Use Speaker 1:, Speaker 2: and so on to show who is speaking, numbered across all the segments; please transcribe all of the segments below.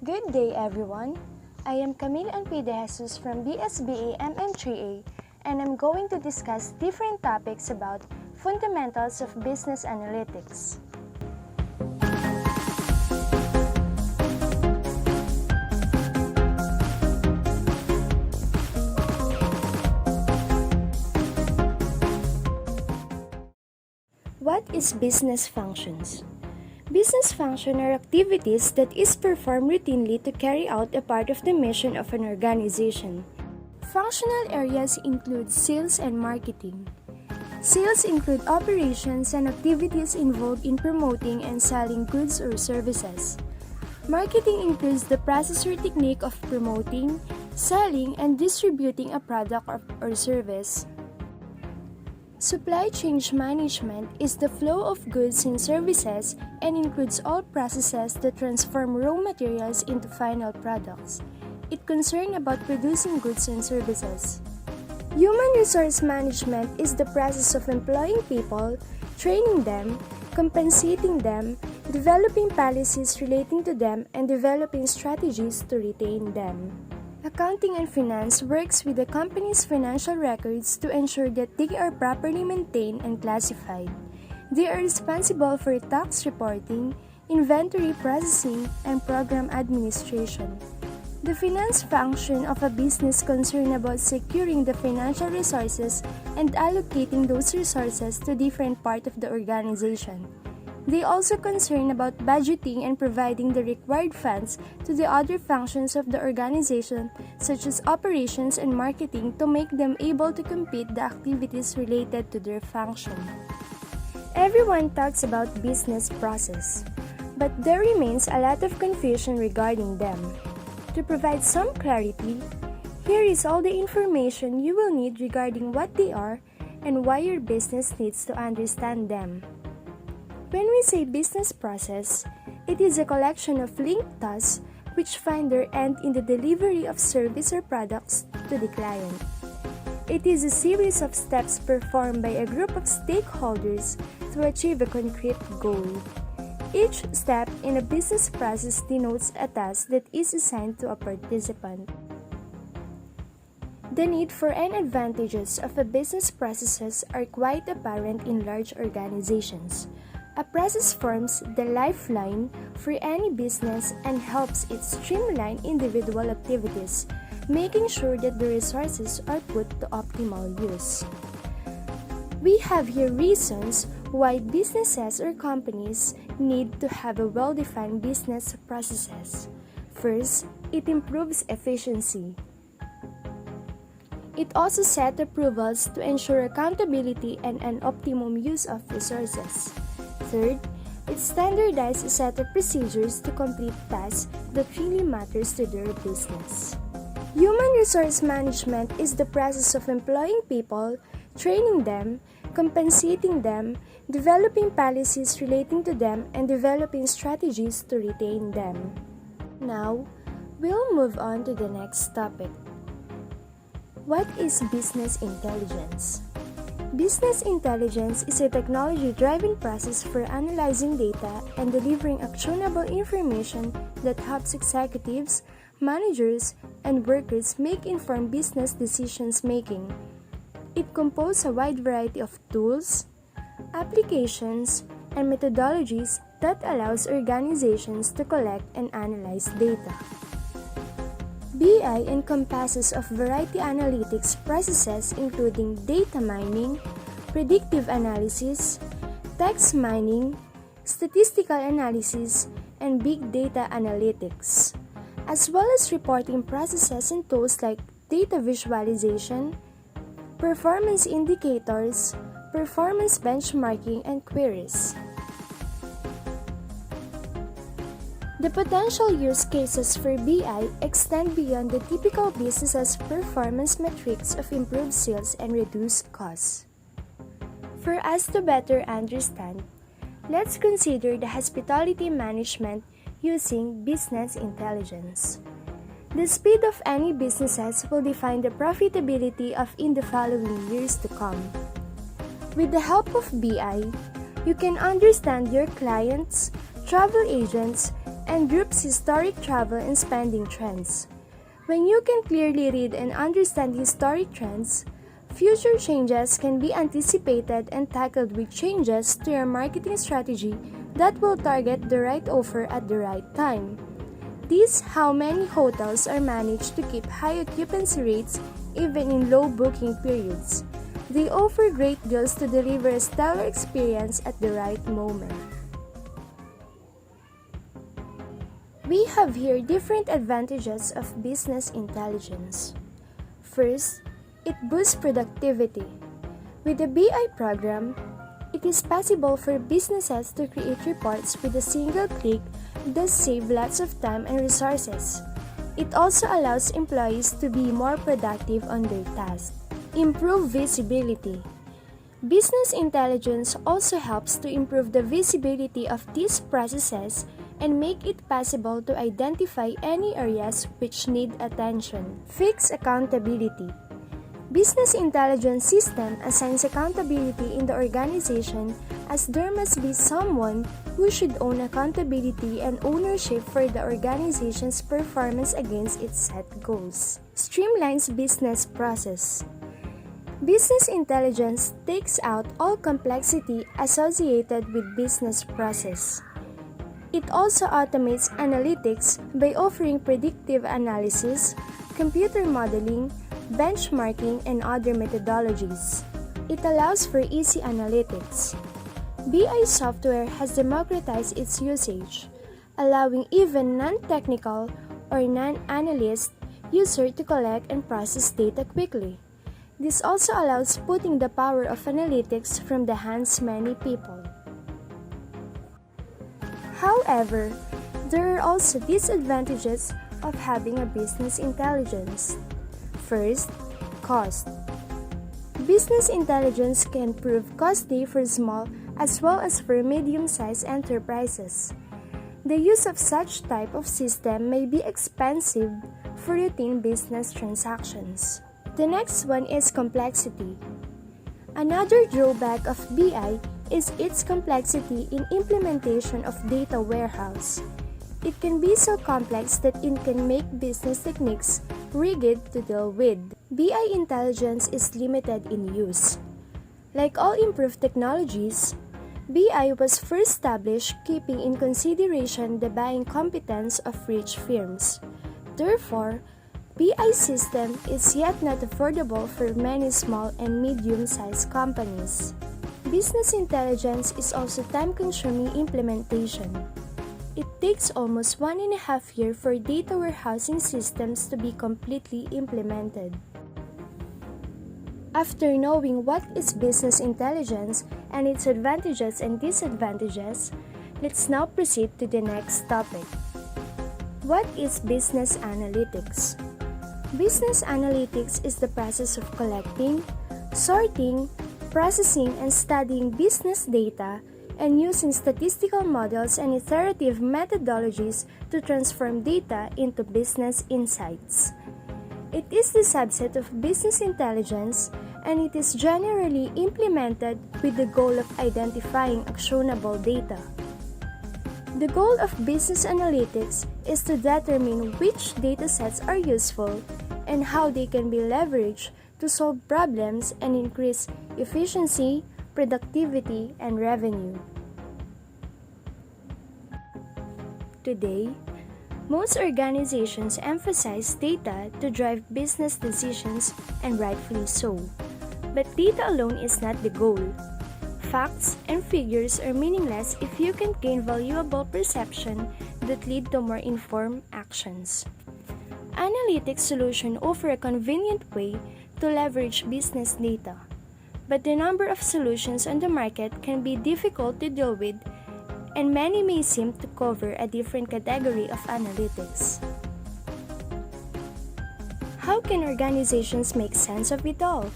Speaker 1: Good day, everyone. I am Camille Anpi de Jesus from BSBA MM3A, and I'm going to discuss different topics about fundamentals of business analytics. What is business functions? Business functions are activities that is performed routinely to carry out a part of the mission of an organization. Functional areas include sales and marketing. Sales include operations and activities involved in promoting and selling goods or services. Marketing includes the process or technique of promoting, selling, and distributing a product or service. Supply chain management is the flow of goods and services and includes all processes that transform raw materials into final products. It concerns about producing goods and services. Human resource management is the process of employing people, training them, compensating them, developing policies relating to them, and developing strategies to retain them. Accounting and finance works with the company's financial records to ensure that they are properly maintained and classified. They are responsible for tax reporting, inventory processing, and program administration. The finance function of a business concerns about securing the financial resources and allocating those resources to different parts of the organization. They also concern about budgeting and providing the required funds to the other functions of the organization, such as operations and marketing, to make them able to complete the activities related to their function. Everyone talks about business process, but there remains a lot of confusion regarding them. To provide some clarity, here is all the information you will need regarding what they are and why your business needs to understand them. When we say business process, it is a collection of linked tasks which find their end in the delivery of service or products to the client. It is a series of steps performed by a group of stakeholders to achieve a concrete goal. Each step in a business process denotes a task that is assigned to a participant. The need for and advantages of a business processes are quite apparent in large organizations. A process forms the lifeline for any business and helps it streamline individual activities, making sure that the resources are put to optimal use. We have here reasons why businesses or companies need to have a well-defined business processes. First, it improves efficiency. It also sets approvals to ensure accountability and an optimum use of resources. Third, it standardizes a set of procedures to complete tasks that really matters to their business. Human resource management is the process of employing people, training them, compensating them, developing policies relating to them, and developing strategies to retain them. Now, we'll move on to the next topic. What is business intelligence? Business intelligence is a technology-driven process for analyzing data and delivering actionable information that helps executives, managers, and workers make informed business decisions making. It composes a wide variety of tools, applications, and methodologies that allows organizations to collect and analyze data. BI encompasses of variety analytics processes including data mining, predictive analysis, text mining, statistical analysis, and big data analytics, as well as reporting processes and tools like data visualization, performance indicators, performance benchmarking, and queries. The potential use cases for BI extend beyond the typical business's performance metrics of improved sales and reduced costs. For us to better understand, let's consider the hospitality management using business intelligence. The speed of any businesses will define the profitability of in the following years to come. With the help of BI, you can understand your clients, travel agents, and groups historic travel and spending trends. When you can clearly read and understand historic trends, future changes can be anticipated and tackled with changes to your marketing strategy that will target the right offer at the right time. This is how many hotels are managed to keep high occupancy rates even in low booking periods. They offer great deals to deliver a stellar experience at the right moment. We have here different advantages of business intelligence. First, it boosts productivity. With the BI program, it is possible for businesses to create reports with a single click, thus save lots of time and resources. It also allows employees to be more productive on their tasks. Improve visibility. Business intelligence also helps to improve the visibility of these processes and make it possible to identify any areas which need attention. Fix accountability. Business intelligence system assigns accountability in the organization as there must be someone who should own accountability and ownership for the organization's performance against its set goals. Streamlines business process. Business intelligence takes out all complexity associated with business process. It also automates analytics by offering predictive analysis, computer modeling, benchmarking, and other methodologies. It allows for easy analytics. BI software has democratized its usage, allowing even non-technical or non-analyst users to collect and process data quickly. This also allows putting the power of analytics from the hands of many people. However, there are also disadvantages of having a business intelligence. First, cost. Business intelligence can prove costly for small as well as for medium-sized enterprises. The use of such type of system may be expensive for routine business transactions. The next one is complexity. Another drawback of BI is its complexity in implementation of data warehouse. It can be so complex that it can make business techniques rigid to deal with. BI intelligence is limited in use. Like all improved technologies, BI was first established keeping in consideration the buying competence of rich firms. Therefore, BI system is yet not affordable for many small and medium-sized companies. Business intelligence is also time-consuming implementation. It takes almost 1.5 years for data warehousing systems to be completely implemented. After knowing what is business intelligence and its advantages and disadvantages, let's now proceed to the next topic. What is business analytics? Business analytics is the process of collecting, sorting, processing, and studying business data and using statistical models and iterative methodologies to transform data into business insights. It is the subset of business intelligence, and it is generally implemented with the goal of identifying actionable data. The goal of business analytics is to determine which datasets are useful and how they can be leveraged to solve problems and increase efficiency, productivity, and revenue. Today, most organizations emphasize data to drive business decisions, and rightfully so. But data alone is not the goal. Facts and figures are meaningless if you can't gain valuable perception that lead to more informed actions. Analytics solutions offer a convenient way to leverage business data, but the number of solutions on the market can be difficult to deal with, and many may seem to cover a different category of analytics. How can organizations make sense of it all?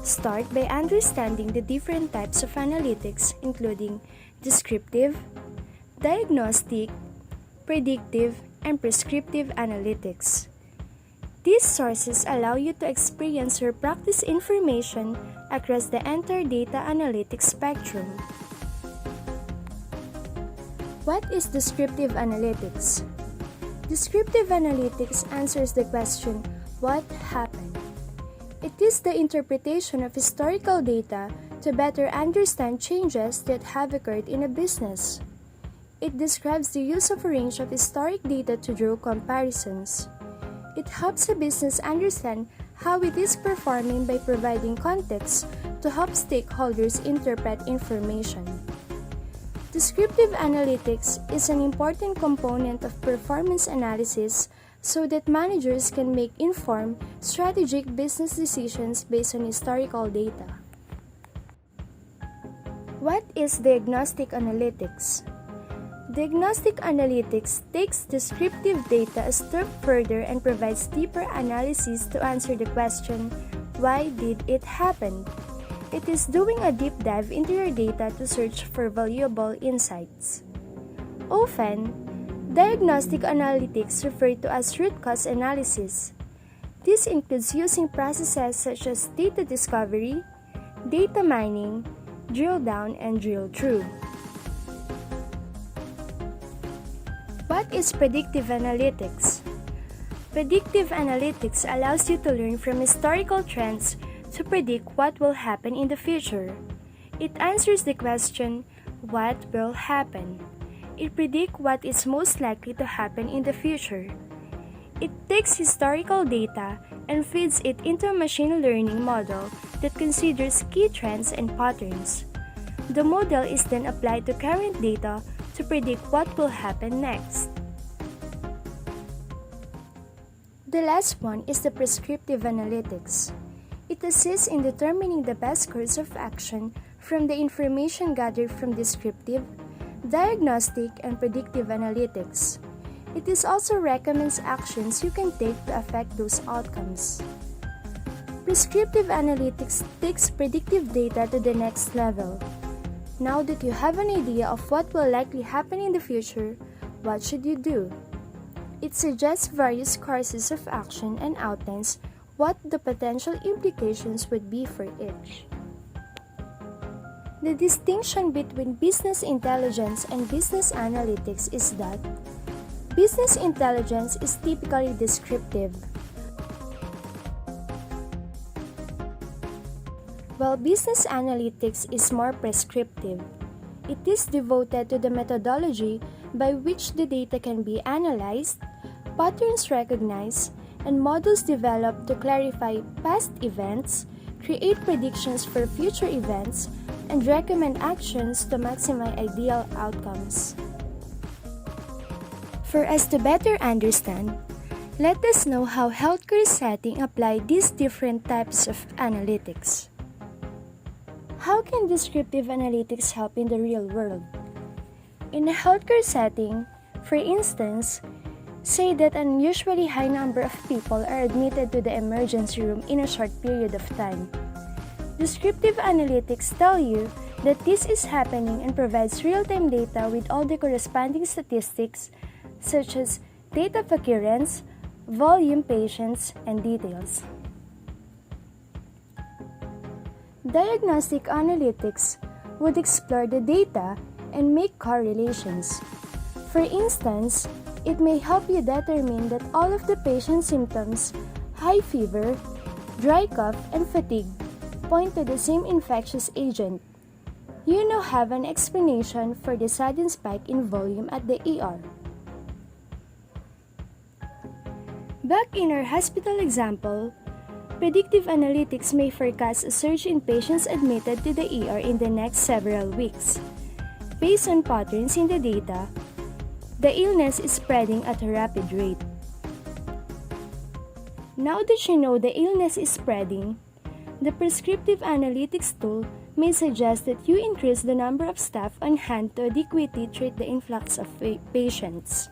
Speaker 1: Start by understanding the different types of analytics, including descriptive, diagnostic, predictive, and prescriptive analytics. These sources allow you to experience or practice information across the entire data analytics spectrum. What is descriptive analytics? Descriptive analytics answers the question, what happened? It is the interpretation of historical data to better understand changes that have occurred in a business. It describes the use of a range of historic data to draw comparisons. It helps a business understand how it is performing by providing context to help stakeholders interpret information. Descriptive analytics is an important component of performance analysis so that managers can make informed, strategic business decisions based on historical data. What is diagnostic analytics? Diagnostic analytics takes descriptive data a step further and provides deeper analysis to answer the question, why did it happen? It is doing a deep dive into your data to search for valuable insights. Often, diagnostic analytics refer to as root cause analysis. This includes using processes such as data discovery, data mining, drill down, and drill through. What is predictive analytics? Predictive analytics allows you to learn from historical trends to predict what will happen in the future. It answers the question, what will happen? It predicts what is most likely to happen in the future. It takes historical data and feeds it into a machine learning model that considers key trends and patterns. The model is then applied to current data to predict what will happen next. The last one is the prescriptive analytics. It assists in determining the best course of action from the information gathered from descriptive, diagnostic, and predictive analytics. It also recommends actions you can take to affect those outcomes. Prescriptive analytics takes predictive data to the next level. Now that you have an idea of what will likely happen in the future, what should you do? It suggests various courses of action and outlines what the potential implications would be for each. The distinction between business intelligence and business analytics is that business intelligence is typically descriptive, while business analytics is more prescriptive. It is devoted to the methodology by which the data can be analyzed, patterns recognized, and models developed to clarify past events, create predictions for future events, and recommend actions to maximize ideal outcomes. For us to better understand, let us know how healthcare settings apply these different types of analytics. How can descriptive analytics help in the real world? In a healthcare setting, for instance, say that an unusually high number of people are admitted to the emergency room in a short period of time. Descriptive analytics tell you that this is happening and provides real-time data with all the corresponding statistics such as date of occurrence, volume patients, and details. Diagnostic analytics would explore the data and make correlations. For instance, it may help you determine that all of the patient's symptoms, high fever, dry cough, and fatigue, point to the same infectious agent. You now have an explanation for the sudden spike in volume at the ER. Back in our hospital example, predictive analytics may forecast a surge in patients admitted to the ER in the next several weeks. Based on patterns in the data, the illness is spreading at a rapid rate. Now that you know the illness is spreading, the prescriptive analytics tool may suggest that you increase the number of staff on hand to adequately treat the influx of patients.